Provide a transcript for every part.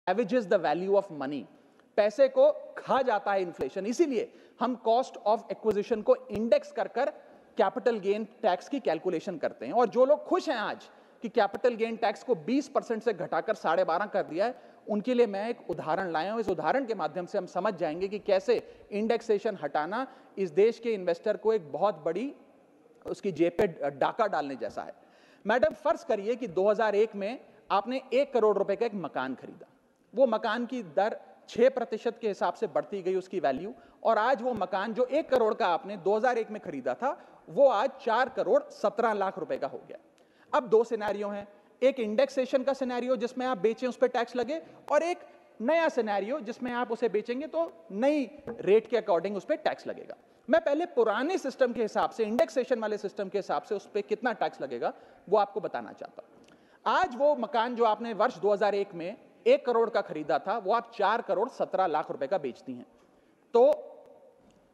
Averages the value of money, पैसे को खा जाता है इन्फ्लेशन। इसीलिए हम कॉस्ट ऑफ एक्विजिशन को इंडेक्स कर कर कैपिटल गेन टैक्स की कैलकुलेशन करते हैं। और जो लोग खुश हैं आज कि कैपिटल गेन टैक्स को 20% से घटाकर 12.5 कर दिया है, उनके लिए मैं एक उदाहरण लाया हूं। इस उदाहरण के माध्यम से हम समझ जाएंगे कि कैसे इंडेक्सेशन हटाना इस देश के इन्वेस्टर को एक बहुत बड़ी उसकी जेब पे डाका डालने जैसा है। मैडम, फर्ज करिए कि 2001 में आपने 1 करोड़ रुपए का एक मकान खरीदा। वो मकान की दर 6% के हिसाब से बढ़ती गई उसकी वैल्यू, और आज वो मकान जो 1 करोड़ का आपने 2001 में खरीदा था, वो आज 4 करोड़ 17 लाख रुपए का हो गया। अब दो सिनेरियो हैं, एक इंडेक्सेशन का सिनेरियो जिसमें आप बेचें उस पर टैक्स लगे, और एक नया सिनेरियो जिसमें आप उसे बेचेंगे तो नई रेट के अकॉर्डिंग उस पर टैक्स लगेगा। मैं पहले पुराने सिस्टम के हिसाब से, इंडेक्सेशन वाले सिस्टम के हिसाब से उस पर कितना टैक्स लगेगा वो आपको बताना चाहता हूं। आज वो मकान जो आपने वर्ष 2001 में 1 करोड़ का खरीदा था, वो आप 4 करोड़ 17 लाख रुपए का बेचती हैं, तो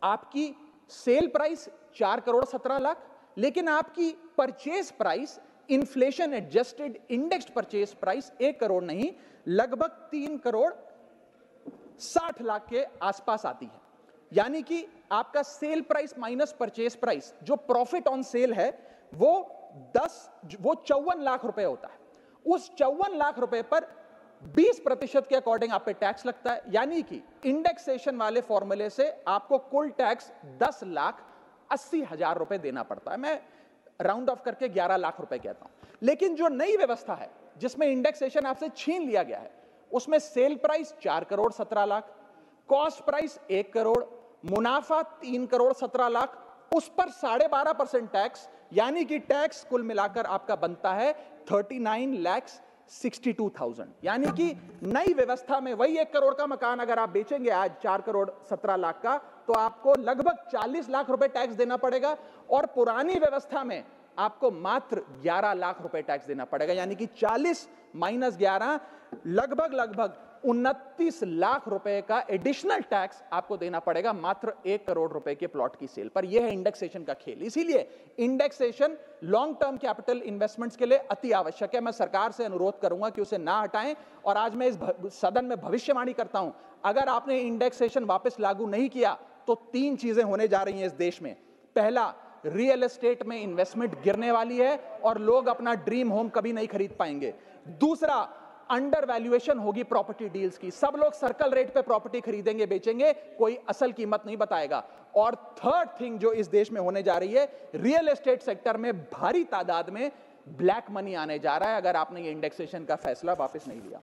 आपकी सेल प्राइस 4 करोड़ 17 लाख, लेकिन आपकी purchase price, inflation adjusted indexed purchase price 1 crore नहीं, लगभग 3 करोड़ 60 लाख के आसपास आती है। यानी कि आपका sale price minus purchase price, जो प्रॉफिट ऑन सेल है, वो 54 लाख रुपए होता है। उस 54 लाख रुपए पर 20% के अकॉर्डिंग आप पे टैक्स लगता है। यानी कि इंडेक्सेशन वाले फॉर्मूले से आपको कुल टैक्स 10,80,000 रुपए देना पड़ता है। मैं राउंड ऑफ करके 11 लाख रुपए कहता हूं। लेकिन जो नई व्यवस्था है जिसमें इंडेक्सेशन आपसे छीन लिया गया है, उसमें sale price 4 crore 17 lakh, cost price 1 crore, मुनाफा 3 करोड़ 17 लाख, उस पर 12.5% टैक्स, यानी कि टैक्स कुल मिलाकर आपका बनता है 39,62,000। यानी कि नई व्यवस्था में वही 1 करोड़ का मकान अगर आप बेचेंगे आज 4 करोड़ 17 लाख का, तो आपको लगभग 40 लाख रुपए टैक्स देना पड़ेगा, और पुरानी व्यवस्था में आपको मात्र 11 लाख रुपए टैक्स देना पड़ेगा। यानी कि 40 माइनस 11 लगभग 29 लाख रुपए का एडिशनल टैक्स आपको देना पड़ेगा मात्र 1 करोड़ रुपए के प्लॉट की सेल पर। यह है इंडेक्सेशन का खेल। इसीलिए indexation long term capital investments के लिए अति आवश्यक है। मैं सरकार से अनुरोध करूंगा कि उसे ना हटाएं, और आज मैं इस सदन में भविष्यवाणी करता हूं, अगर आपने इंडेक्सेशन वापस लागू नहीं किया तो 3 चीजें होने जा रही हैं इस देश में। पहला, रियल एस्टेट में इन्वेस्टमेंट गिरने वाली है और लोग अपना ड्रीम होम कभी नहीं खरीद पाएंगे। दूसरा, अंडर वैल्यूएशन होगी प्रॉपर्टी डील्स की, सब लोग सर्कल रेट पे प्रॉपर्टी खरीदेंगे बेचेंगे, कोई असल कीमत नहीं बताएगा। और थर्ड थिंग जो इस देश में होने जा रही है, रियल एस्टेट सेक्टर में भारी तादाद में ब्लैक मनी आने जा रहा है, अगर आपने ये इंडेक्सेशन का फैसला वापस नहीं लिया।